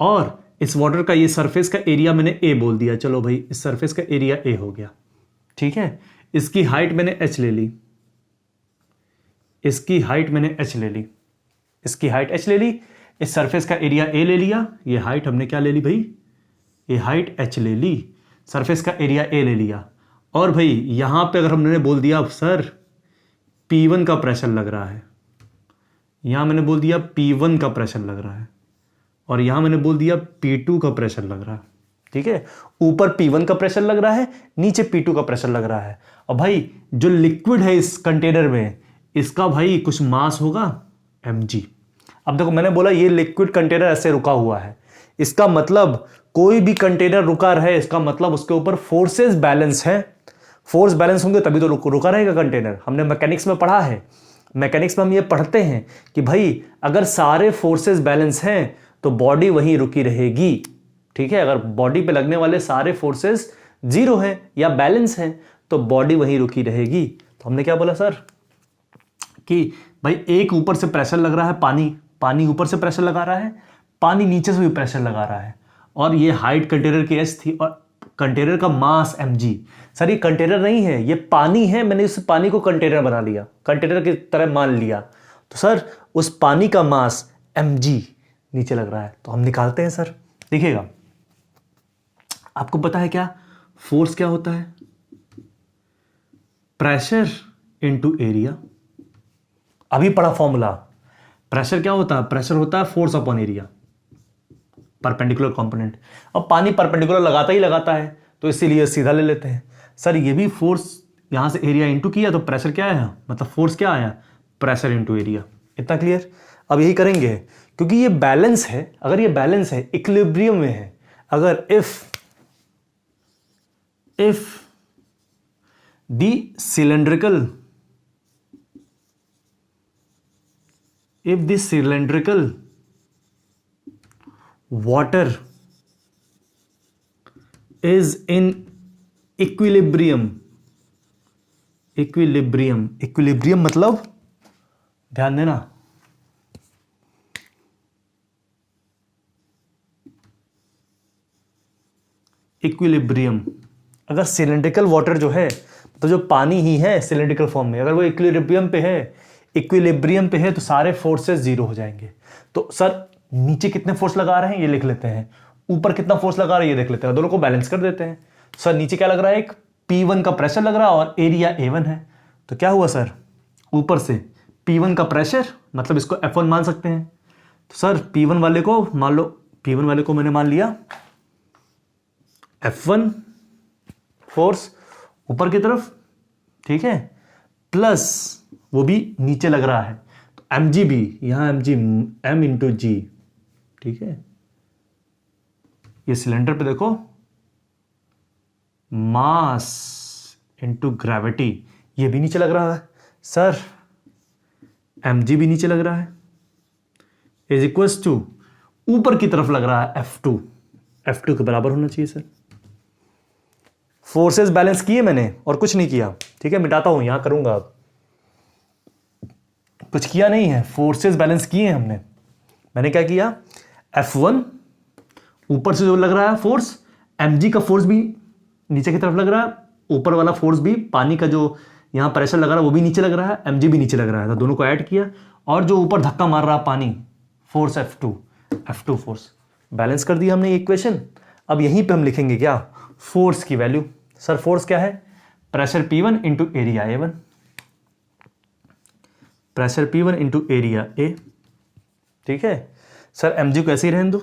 और इस वाटर का ये सरफेस का एरिया मैंने A बोल दिया। चलो भाई इस सरफेस का एरिया A हो गया, ठीक है। इसकी हाइट मैंने h ले ली, इसकी हाइट मैंने h ले ली, इसकी हाइट h ले ली, इस सरफेस का एरिया A ले लिया, ये हाइट हमने क्या ले ली भाई, ये हाइट h ले ली, सरफेस का एरिया A ले लिया। और भाई यहां पे अगर हमने बोल दिया सर P1 का प्रेशर लग रहा है, यहां मैंने बोल दिया P1 का प्रेशर लग रहा है, और यहां मैंने बोल दिया P2 का प्रेशर लग रहा है, ठीक है। ऊपर P1 का प्रेशर लग रहा है, नीचे P2 का प्रेशर लग रहा है। और भाई जो लिक्विड है इस कंटेनर में, इसका भाई कुछ मास होगा mg। अब देखो मैंने बोला ये लिक्विड कंटेनर ऐसे रुका हुआ है, इसका मतलब कोई भी कंटेनर रुका रहे, इसका मतलब उसके ऊपर फोर्सेस बैलेंस है। फोर्स बैलेंस होंगे तभी तो रुका रहेगा कंटेनर। हमने मैकेनिक्स में पढ़ा है, मैकेनिक्स में हम ये पढ़ते हैं कि भाई अगर सारे फोर्सेस बैलेंस हैं तो बॉडी वहीं रुकी रहेगी, ठीक है। अगर बॉडी पे लगने वाले सारे फोर्सेस जीरो हैं या बैलेंस हैं तो बॉडी वहीं रुकी रहेगी। तो हमने क्या बोला सर कि भाई एक ऊपर से प्रेशर लग रहा है, पानी ऊपर से प्रेशर लगा रहा है, पानी नीचे से भी प्रेशर लगा रहा है, और ये हाइट कंटेनर की h थी और कंटेनर का मास mg। सर ये कंटेनर नहीं है, ये पानी है, मैंने इस पानी को कंटेनर बना लिया, कंटेनर की तरह मान लिया। तो सर उस पानी का मास mg नीचे लग रहा है, तो हम निकालते हैं सर। देखिएगा आपको पता है क्या फोर्स क्या होता है, प्रेशर इनटू एरिया। अभी पढ़ा फॉर्मूला, प्रेशर क्या होता है, प्रेशर होता है force upon area, perpendicular component. अब पानी परपेंडिकुलर लगाता ही लगाता है तो इसीलिए सीधा ले लेते हैं। सर ये भी फोर्स यहां से एरिया इंटू किया तो प्रेशर क्या आया, मतलब फोर्स क्या आया, प्रेशर इंटू एरिया। इतना क्लियर। अब यही करेंगे क्योंकि ये बैलेंस है, अगर ये बैलेंस है, इक्विलिब्रियम में है, अगर if the cylindrical water is in equilibrium equilibrium, equilibrium मतलब ध्यान देना, इक्विलिब्रियम। अगर सिलेंड्रिकल वाटर जो है तो जो पानी ही है सिलेंड्रिकल फॉर्म में, अगर वो इक्विलिब्रियम पे है तो सारे फोर्सेस जीरो हो जाएंगे। तो सर नीचे कितने फोर्स लगा रहे हैं ये लिख लेते हैं, ऊपर कितना फोर्स लगा रहे हैं ये देख लेते हैं, दोनों को बैलेंस कर देते हैं। सर नीचे क्या लग रहा है, एक P1 का प्रेशर लग रहा है और एरिया A1 है। तो क्या हुआ सर, ऊपर से P1 का प्रेशर, मतलब इसको F1 मान सकते हैं। तो सर P1 वाले को मान लो, P1 वाले को मैंने मान लिया F1 फोर्स ऊपर की तरफ, ठीक है, प्लस वो भी नीचे लग रहा है तो mg भी, यहां mg m इंटू जी, ठीक है। ये सिलेंडर पे देखो मास इंटू ग्रेविटी, ये भी नीचे लग रहा है सर, mg भी नीचे लग रहा है, इज इक्वल्स टू ऊपर की तरफ लग रहा है F2 के बराबर होना चाहिए सर। फोर्सेस बैलेंस किए मैंने और कुछ नहीं किया, ठीक है, मिटाता हूं, यहां करूंगा, अब कुछ किया नहीं है, फोर्सेस बैलेंस किए हैं हमने। मैंने क्या किया, F1 ऊपर से जो लग रहा है फोर्स, mg का फोर्स भी नीचे की तरफ लग रहा है, ऊपर वाला फोर्स भी, पानी का जो यहां प्रेशर लग रहा है वो भी नीचे लग रहा है, mg भी नीचे लग रहा है, तो दोनों को ऐड किया, और जो ऊपर धक्का मार रहा है पानी, फोर्स F2 फोर्स, बैलेंस कर दिया हमने ये इक्वेशन। अब यहीं पे हम लिखेंगे क्या, फोर्स की वैल्यू। सर फोर्स क्या है, pressure P1 into area A1, pressure P1 into area A, ठीक है। सर mg को ऐसे ही रहने दो,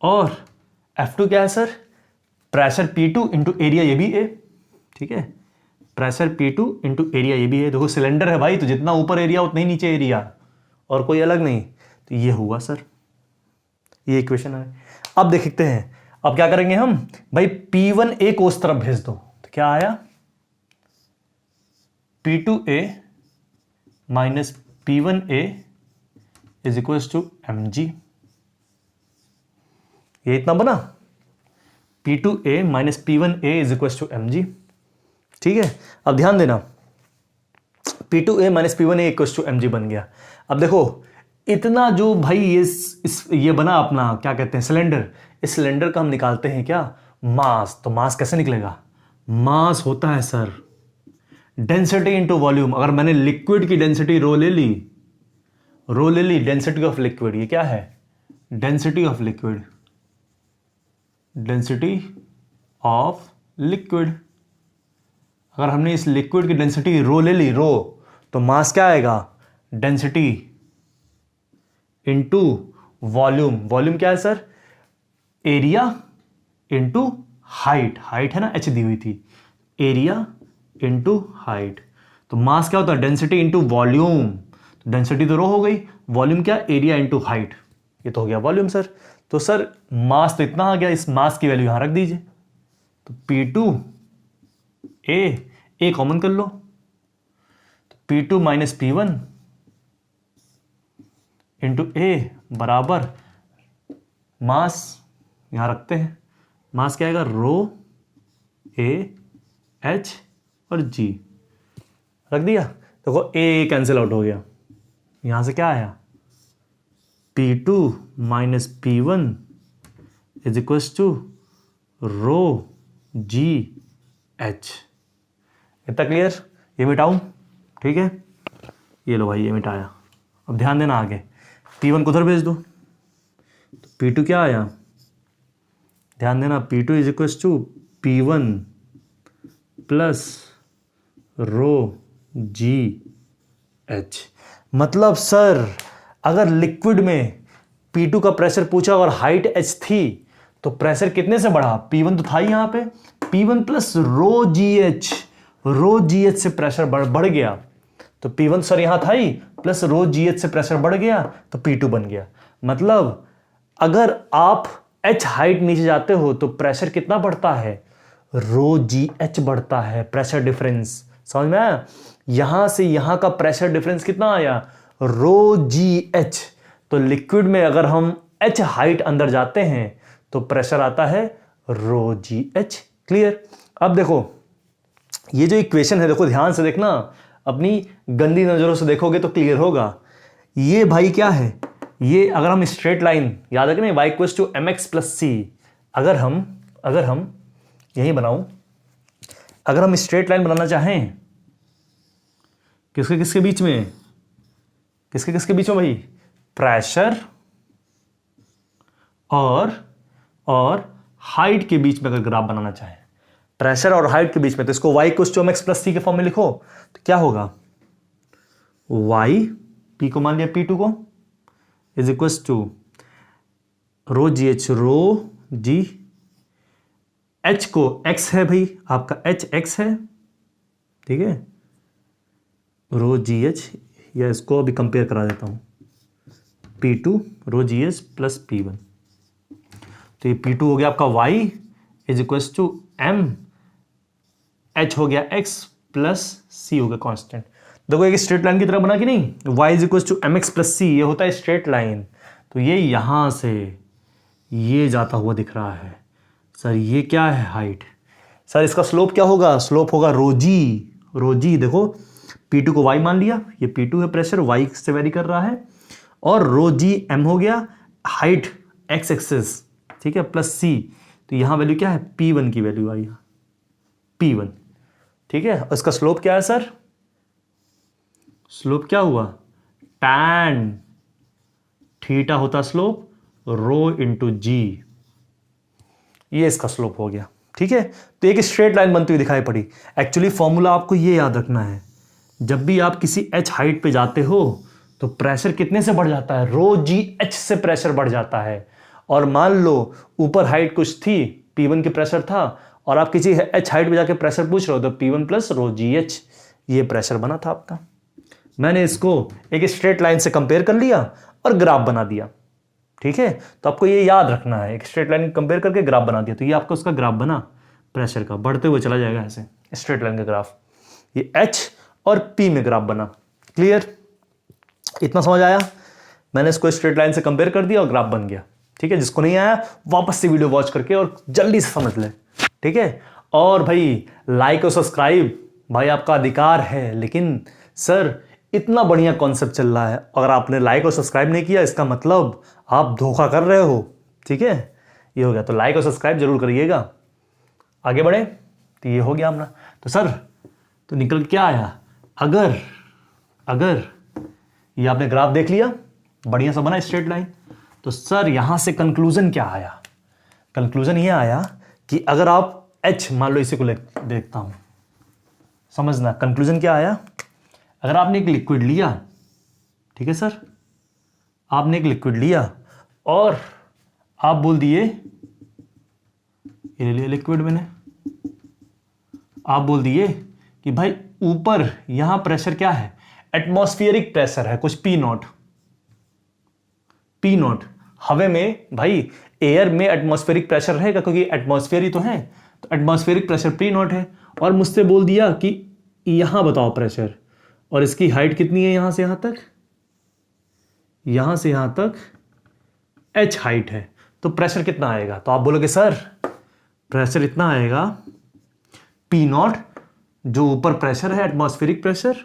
और F2 क्या है sir, pressure P2 into area ये भी A, ठीक है, प्रेशर P2 इंटू एरिया ये भी है। देखो सिलेंडर है भाई, तो जितना ऊपर एरिया उतना ही नीचे एरिया, और कोई अलग नहीं। तो ये हुआ सर, ये इक्वेशन है। अब देखते हैं, अब क्या करेंगे हम भाई, P1A को उस तरफ भेज दो, तो क्या आया, P2A minus P1A is equal to mg, ये इतना बना, P2A minus P1A is equal to mg, ठीक है। अब ध्यान देना, P2A minus P1A equal to mg बन गया। अब देखो इतना जो भाई ये बना अपना, क्या कहते हैं, सिलेंडर, इस सिलेंडर का हम निकालते हैं क्या, मास। तो मास कैसे निकलेगा, मास होता है सर डेंसिटी इंटू वॉल्यूम। अगर मैंने लिक्विड की डेंसिटी रो ले ली, डेंसिटी ऑफ लिक्विड, ये क्या है, density of liquid, density of liquid. अगर हमने इस लिक्विड की डेंसिटी रो ले ली, रो, तो मास क्या आएगा, डेंसिटी इंटू वॉल्यूम। वॉल्यूम क्या है sir, area into height, height है ना h दी हुई थी, एरिया इंटू हाइट। तो मास क्या होता है, डेंसिटी इंटू वॉल्यूम। तो डेंसिटी तो रो हो गई, वॉल्यूम क्या, एरिया इंटू हाइट, ये तो हो गया वॉल्यूम सर। तो सर मास तो इतना आ गया, इस मास की वैल्यू यहां रख दीजिए, तो P2A कॉमन कर लो, तो P2 minus P1 into A बराबर मास, यहां रखते हैं, मास क्या आएगा, रो A H और G, रख दिया। देखो A कैंसिल आउट हो गया, यहां से क्या आया, P2 minus P1 is equal to rho G H। इतना क्लियर, ये मिटाऊं, ठीक है, ये लो भाई ये मिटाया। अब ध्यान देना आगे, P1 को उधर भेज दो, तो P2 क्या आया, ध्यान देना, P2 is equal to P1 plus rho G H। मतलब सर अगर लिक्विड में P2 का प्रेशर पूछा और हाइट H थी, तो प्रेशर कितने से बढ़ा, P1 तो था ही यहां पे, P1 प्लस रो जी एच से प्रेशर बढ़ गया, तो P1 सर यहां था ही, प्लस रो जी एच से प्रेशर बढ़ गया, तो P2 बन गया। मतलब अगर आप H हाइट नीचे जाते हो तो प्रेशर कितना बढ़ता है, रो जी एच बढ़ता है, प्रेशर डिफरेंस, समझ में आया। यहां से यहां का प्रेशर डिफरेंस कितना आया, रो जी एच। तो लिक्विड में अगर हम H हाइट अंदर जाते हैं तो प्रेशर आता है रो जी एच। क्लियर। अब देखो ये जो इक्वेशन है देखो ध्यान से देखना, अपनी गंदी नज़रों से देखोगे तो क्लियर होगा। ये भाई क्या है, ये अगर हम स्ट्रेट लाइन याद रखें ना, y equals to m x plus c, अगर हम यही बनाऊं, अगर हम स्ट्रेट लाइन बनाना चाहें किसके किसके बीच में, किसके किसके बीच में भाई, प्रेशर और हाइट के बीच में अगर ग्राफ बनाना चाहें, प्रेशर और हाइट के बीच में, तो इसको y equals to m x plus c के फॉर्म में लिखो तो क्या होगा, y p को मान लिया p2 को is equals to rho g h, rho g h को x है भाई, आपका h x है, ठीक है, रो जी एच, या इसको अभी कंपेयर करा देता हूं, p2 रो जी एच प्लस p1, तो ये p2 हो गया आपका y is equals to m, h हो गया x प्लस c हो गया कांस्टेंट। देखो एक स्ट्रेट लाइन की तरह बना कि नहीं, y is equals to m x plus c, ये होता है स्ट्रेट लाइन, तो ये यहां से ये जाता हुआ दिख रहा है। सर ये क्या है, हाइट। सर इसका स्लोप क्या होगा, स्लोप होगा रोजी। देखो P2 को y मान लिया, ये P2 है, प्रेशर y से वेरी कर रहा है, और रोजी m हो गया, हाइट x एक्सिस, ठीक है, प्लस c, तो यहां वैल्यू क्या है, P1 की वैल्यू आई, P1, ठीक है। इसका स्लोप क्या है सर, स्लोप क्या हुआ, tan थीटा होता स्लोप, रो इंटू जी, ये इसका स्लोप हो गया, ठीक है। तो एक स्ट्रेट लाइन बनती हुई दिखाई पड़ी। एक्चुअली फॉर्मूला आपको ये याद रखना है, जब भी आप किसी h हाइट पे जाते हो तो प्रेशर कितने से बढ़ जाता है, रो जी एच से प्रेशर बढ़ जाता है। और मान लो ऊपर हाइट कुछ थी, P1 की प्रेशर था, और आप किसी h हाइट पे जाके प्रेशर पूछ रहे हो, तो P1 प्लस रो जी एच, ये प्रेशर बना था आपका। मैंने इसको एक स्ट्रेट लाइन से कंपेयर कर लिया और ग्राफ बना दिया, ठीक है। तो आपको ये याद रखना है, एक स्ट्रेट लाइन कंपेयर करके ग्राफ बना दिया, तो ये आपका उसका ग्राफ बना प्रेशर का, बढ़ते हुए चला जाएगा ऐसे स्ट्रेट लाइन का ग्राफ, ये H और P में ग्राफ बना। क्लियर, इतना समझ आया। मैंने इसको स्ट्रेट लाइन से कंपेयर कर दिया और ग्राफ बन गया, ठीक है। जिसको नहीं आया वापस से वीडियो वॉच करके और जल्दी से समझ ले, ठीक है। और भाई लाइक और सब्सक्राइब भाई आपका अधिकार है, लेकिन सर इतना बढ़िया कॉन्सेप्ट चल रहा है, अगर आपने लाइक और सब्सक्राइब नहीं किया इसका मतलब आप धोखा कर रहे हो, ठीक है। ये हो गया, तो लाइक और सब्सक्राइब जरूर करिएगा। आगे बढ़े, तो ये हो गया अपना। तो सर तो निकल क्या आया, अगर ये आपने ग्राफ देख लिया, बढ़िया सा बना स्ट्रेट लाइन, तो सर यहां से कंक्लूजन क्या आया, कंक्लूजन ये आया कि अगर आप H मान लो, इसी को देखता हूं, समझना कंक्लूजन क्या आया। अगर आपने एक लिक्विड लिया, ठीक है सर, आपने एक लिक्विड लिया और आप बोल दिए, ये लिया लिक्विड मैंने, आप बोल दिए कि भाई ऊपर यहां प्रेशर क्या है, एटमॉस्फेरिक प्रेशर है कुछ P0, हवे में भाई, एयर में एटमॉस्फेरिक प्रेशर रहेगा क्योंकि एटमॉस्फेयर ही तो है, तो एटमॉस्फेरिक प्रेशर P0 है। और मुझसे बोल दिया कि यहां बताओ प्रेशर, और इसकी हाइट कितनी है, यहां से यहां तक, यहां से यहां तक H हाइट है, तो प्रेशर कितना आएगा, तो आप बोलोगे सर प्रेशर इतना आएगा, P0 जो ऊपर प्रेशर है एटमॉस्फेरिक प्रेशर,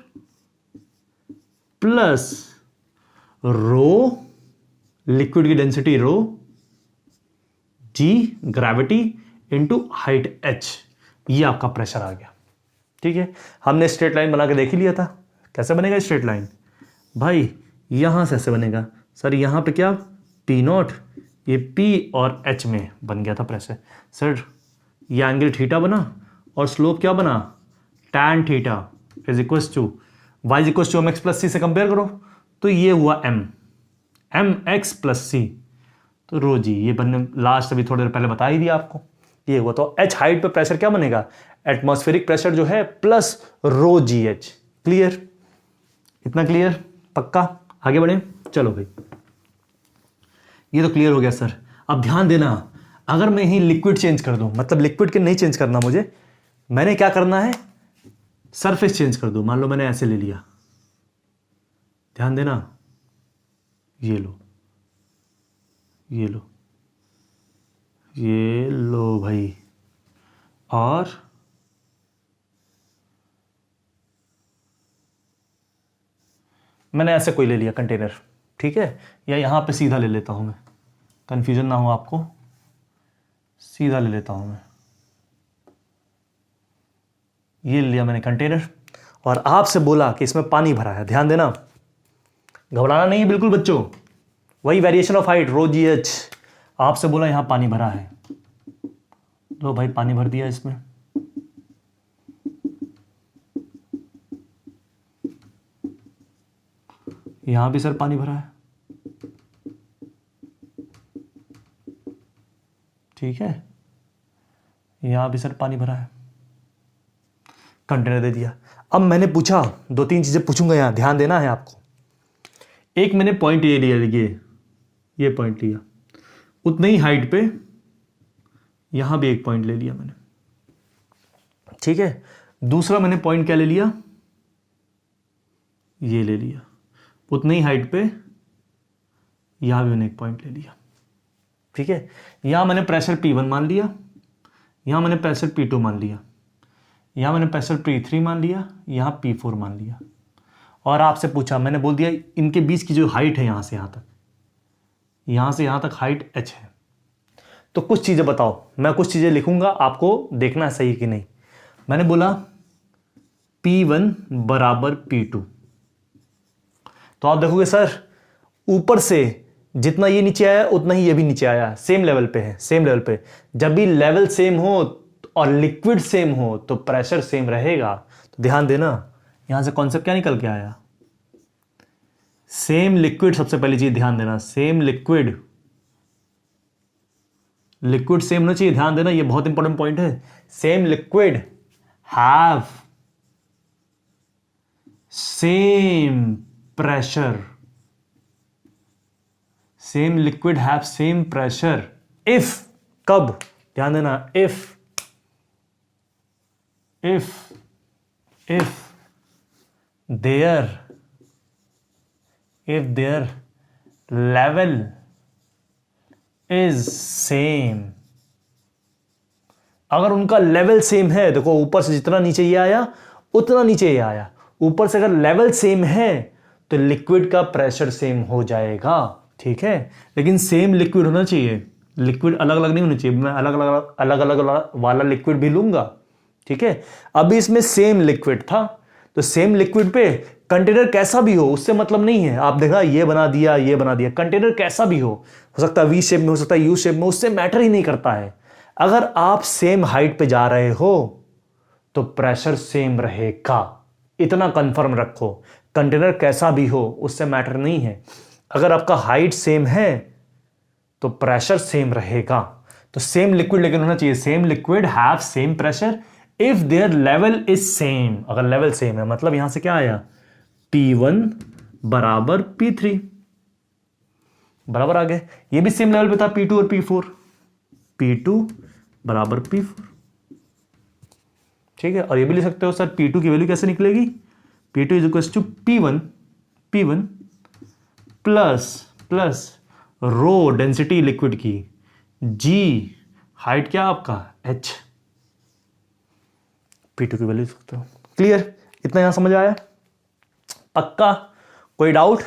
प्लस रो लिक्विड की डेंसिटी रो, जी ग्रेविटी इंटू हाइट H, ये आपका प्रेशर आ गया, ठीक है। हमने स्ट्रेट लाइन बना के देख ही लिया था, कैसे बनेगा स्ट्रेट लाइन भाई, यहां से ऐसे बनेगा सर, यहां पे क्या P0, ये P और H में बन गया था प्रेशर। सर ये एंगल थीटा बना और स्लोप क्या बना, tan theta is equals to y is equals to m x plus c से कंपेयर करो, तो ये हुआ एम एक्स प्लस सी, तो रो जी, ये बनने लास्ट अभी थोड़ी देर पहले बता ही दिया आपको, ये हुआ। तो H हाइट पे प्रेशर क्या बनेगा, एटमॉस्फेरिक प्रेशर जो है प्लस रो जी एच। क्लियर, इतना क्लियर, पक्का। आगे बढ़े, चलो भाई, ये तो क्लियर हो गया सर। अब ध्यान देना, अगर मैं यही लिक्विड चेंज कर दूं, मतलब लिक्विड के नहीं चेंज करना मुझे, मैंने क्या करना है, सरफेस चेंज कर दूं। मान लो मैंने ऐसे ले लिया, ध्यान देना, ये लो, ये लो, ये लो भाई, और मैंने ऐसे कोई ले लिया कंटेनर, ठीक है, या यहाँ पे सीधा ले लेता हूँ मैं, कंफ्यूजन ना हो आपको, सीधा ले लेता हूँ मैं, ये ले लिया मैंने कंटेनर, और आपसे बोला कि इसमें पानी भरा है। ध्यान देना, घबराना नहीं है बिल्कुल बच्चों, वही variation of height rho g h. आपसे बोला यहाँ पानी भरा है, लो भाई पानी भर दिया इसमें, यहां भी सर पानी भरा है, ठीक है, यहां भी सर पानी भरा है, कंटेनर दे दिया। अब मैंने पूछा, दो तीन चीजें पूछूंगा, यहां ध्यान देना है आपको। एक मैंने पॉइंट ये लिया, ये पॉइंट लिया, उतनी ही हाइट पे यहां भी एक पॉइंट ले लिया मैंने, ठीक है। दूसरा मैंने पॉइंट क्या ले लिया, ये ले लिया, उतनी ही हाइट पे यहां भी मैंने एक पॉइंट ले लिया, ठीक है। यहां मैंने प्रेशर P1 मान लिया, यहां मैंने प्रेशर P2 मान लिया, यहां मैंने प्रेशर P3 मान लिया, यहां P4 मान लिया, और आपसे पूछा, मैंने बोल दिया इनके बीच की जो हाइट है यहां से यहां तक, यहां से यहां तक हाइट h है। तो कुछ चीजें बताओ, मैं कुछ चीजें लिखूंगा, आपको देखना है सही कि नहीं। मैंने बोला P1 बराबर P2, तो आप देखोगे सर ऊपर से जितना ये नीचे आया उतना ही ये भी नीचे आया, सेम लेवल पे है, सेम लेवल पे। जब भी लेवल सेम हो और लिक्विड सेम हो तो प्रेशर सेम रहेगा। तो ध्यान देना, यहां से कॉन्सेप्ट क्या निकल के आया, सेम लिक्विड, सबसे पहली चीज ध्यान देना, सेम लिक्विड, लिक्विड सेम होना चाहिए, ध्यान देना ये बहुत इंपॉर्टेंट पॉइंट है। Same liquid have same pressure, same liquid have same pressure if, कब, ध्यान देना, if their level is same, अगर उनका लेवल सेम है, देखो ऊपर से जितना नीचे ये आया उतना नीचे ये आया, ऊपर से अगर लेवल सेम है तो लिक्विड का प्रेशर सेम हो जाएगा, ठीक है। लेकिन सेम लिक्विड होना चाहिए, लिक्विड अलग अलग नहीं होना चाहिए, मैं अलग अलग वाला लिक्विड भी लूंगा, ठीक है। अभी इसमें सेम लिक्विड था, तो सेम लिक्विड पे कंटेनर कैसा भी हो उससे मतलब नहीं है। आप देखा ये बना दिया, ये बना दिया, कंटेनर कैसा भी हो सकता है वी शेप में, हो सकता है यू शेप में, उससे मैटर ही नहीं करता है। अगर आप सेम हाइट पे जा रहे हो तो प्रेशर सेम रहेगा, इतना कंफर्म रखो। कंटेनर कैसा भी हो उससे मैटर नहीं है, अगर आपका हाइट सेम है तो प्रेशर सेम रहेगा। तो सेम लिक्विड लेकिन होना चाहिए, same liquid have same pressure if their level is same. अगर लेवल सेम है मतलब यहां से क्या आया, P1 बराबर P3 बराबर आ गए। ये भी सेम लेवल पे था P2 और P4, P2 बराबर P4, ठीक है। और ये भी लिख सकते हो सर P2 की वैल्यू कैसे निकलेगी, P2 is equal to P1 plus rho density liquid की, G हाइट क्या आपका H, P2 की वैल्यू सकते हो। क्लियर, इतना यहां समझ आया, पक्का, कोई डाउट,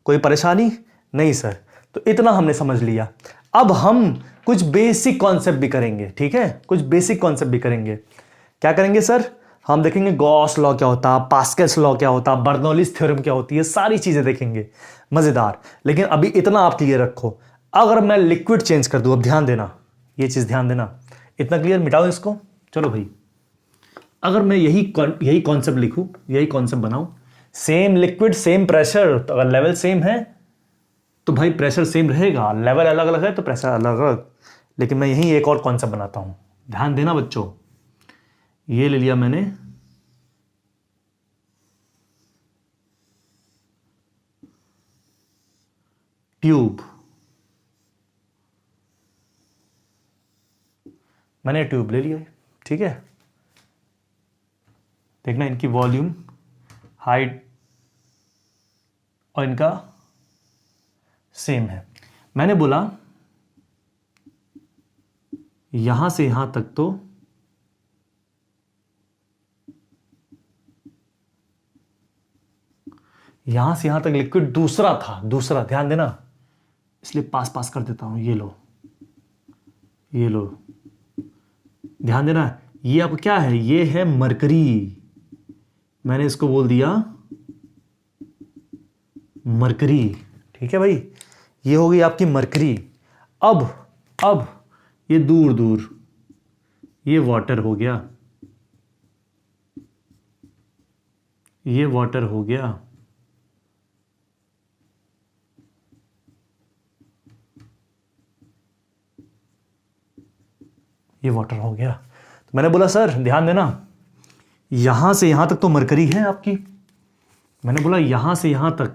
कोई परेशानी नहीं सर। तो इतना हमने समझ लिया। अब हम कुछ बेसिक कॉन्सेप्ट भी करेंगे, ठीक है, कुछ बेसिक कॉन्सेप्ट भी करेंगे। क्या करेंगे सर, हम देखेंगे गॉस लॉ क्या होता, पास्कल्स लॉ क्या होता, बर्नौलीज थ्योरम क्या होती है, सारी चीजें देखेंगे, मजेदार। लेकिन अभी इतना आप क्लियर रखो, अगर मैं लिक्विड चेंज कर दूं, अब ध्यान देना, ये चीज ध्यान देना, इतना क्लियर, मिटाओ इसको। चलो भाई, अगर मैं यही कॉन्सेप्ट लिखूं, यही कॉन्सेप्ट बनाऊं, सेम लिक्विड सेम प्रेशर, तो अगर लेवल सेम है तो भाई प्रेशर सेम रहेगा, लेवल अलग अलग है तो प्रेशर अलग अलग। लेकिन मैं यही एक और कॉन्सेप्ट बनाता हूं, ध्यान देना बच्चों। ये ले लिया मैंने ट्यूब, मैंने ट्यूब ले लिया, ठीक है। देखना इनकी वॉल्यूम, हाइट और इनका सेम है। मैंने बोला यहां से यहां तक तो यहां से यहां तक लिक्विड दूसरा था, दूसरा, ध्यान देना, इसलिए पास पास कर देता हूं। ये लो, ये लो, ध्यान देना, ये आपको क्या है, ये है मरकरी, मैंने इसको बोल दिया मरकरी। ठीक है भाई, ये हो गई आपकी मरकरी। अब ये दूर दूर, ये वाटर हो गया, ये वाटर हो गया, ये वाटर हो गया। तो मैंने बोला सर ध्यान देना, यहां से यहां तक तो मरकरी है आपकी, मैंने बोला यहां से यहां तक